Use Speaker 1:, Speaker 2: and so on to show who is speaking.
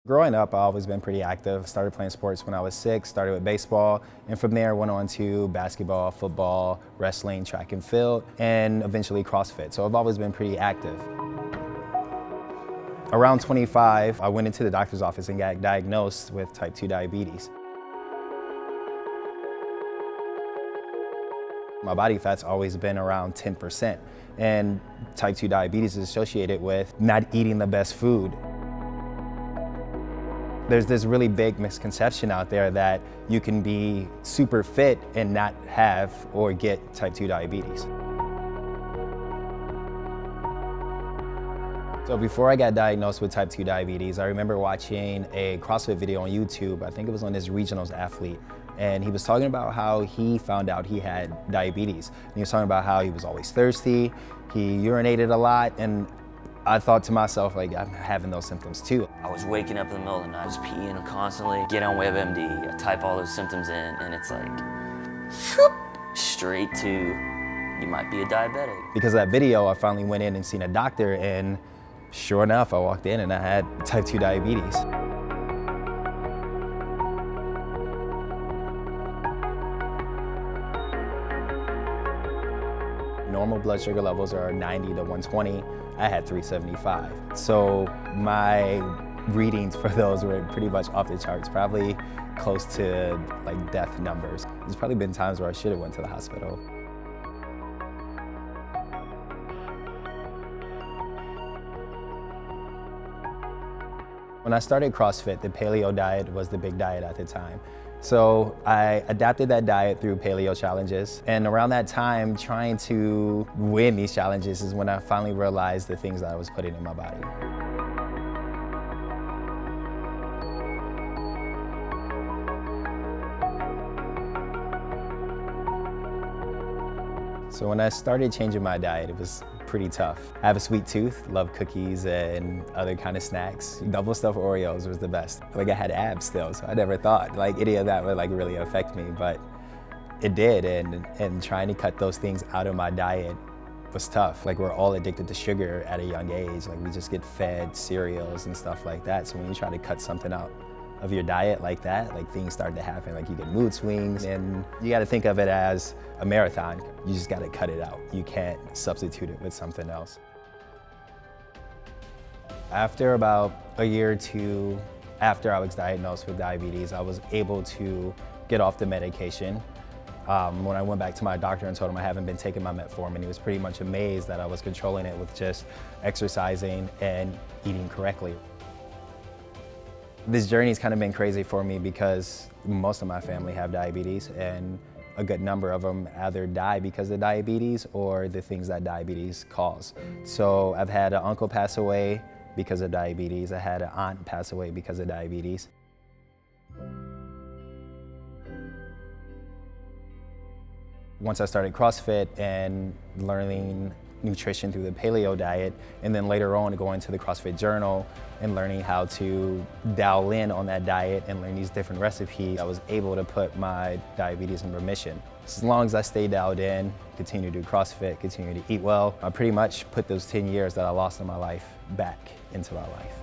Speaker 1: Growing up, I've always been pretty active. Started playing sports when I was 6, started with baseball, and from there went on to basketball, football, wrestling, track and field, and eventually CrossFit. So I've always been pretty active. Around 25, I went into the doctor's office and got diagnosed with type 2 diabetes. My body fat's always been around 10%, and type 2 diabetes is associated with not eating the best food. There's this really big misconception out there that you can be super fit and not have or get type 2 diabetes. So before I got diagnosed with type 2 diabetes, I remember watching a CrossFit video on YouTube. I think it was on this regionals athlete. And he was talking about how he found out he had diabetes. And he was talking about how he was always thirsty, he urinated a lot, and I thought to myself, like, I'm having those symptoms too.
Speaker 2: I was waking up in the middle of the night, I was peeing constantly. Get on WebMD, I type all those symptoms in, and it's like, whoop, straight to, you might be a diabetic.
Speaker 1: Because of that video, I finally went in and seen a doctor, and sure enough, I walked in and I had type 2 diabetes. Normal blood sugar levels are 90 to 120. I had 375. So my readings for those were pretty much off the charts, probably close to like death numbers. There's probably been times where I should have went to the hospital. When I started CrossFit, the paleo diet was the big diet at the time. So I adapted that diet through paleo challenges. And around that time, trying to win these challenges is when I finally realized the things that I was putting in my body. So when I started changing my diet, it was pretty tough. I have a sweet tooth, love cookies and other kind of snacks. Double stuffed Oreos was the best. Like, I had abs still, so I never thought like any of that would like really affect me, but it did. And trying to cut those things out of my diet was tough. Like, we're all addicted to sugar at a young age. Like, we just get fed cereals and stuff like that. So when you try to cut something out of your diet like that, like, things start to happen. Like, you get mood swings, and you got to think of it as a marathon. You just got to cut it out. You can't substitute it with something else. After about a year or two after I was diagnosed with diabetes, I was able to get off the medication. When I went back to my doctor and told him I haven't been taking my metformin, he was pretty much amazed that I was controlling it with just exercising and eating correctly. This journey's kind of been crazy for me because most of my family have diabetes, and a good number of them either die because of diabetes or the things that diabetes cause. So I've had an uncle pass away because of diabetes. I had an aunt pass away because of diabetes. Once I started CrossFit and learning nutrition through the paleo diet, and then later on going to the CrossFit Journal and learning how to dial in on that diet and learn these different recipes, I was able to put my diabetes in remission. As long as I stay dialed in, continue to do CrossFit, continue to eat well, I pretty much put those 10 years that I lost in my life back into my life.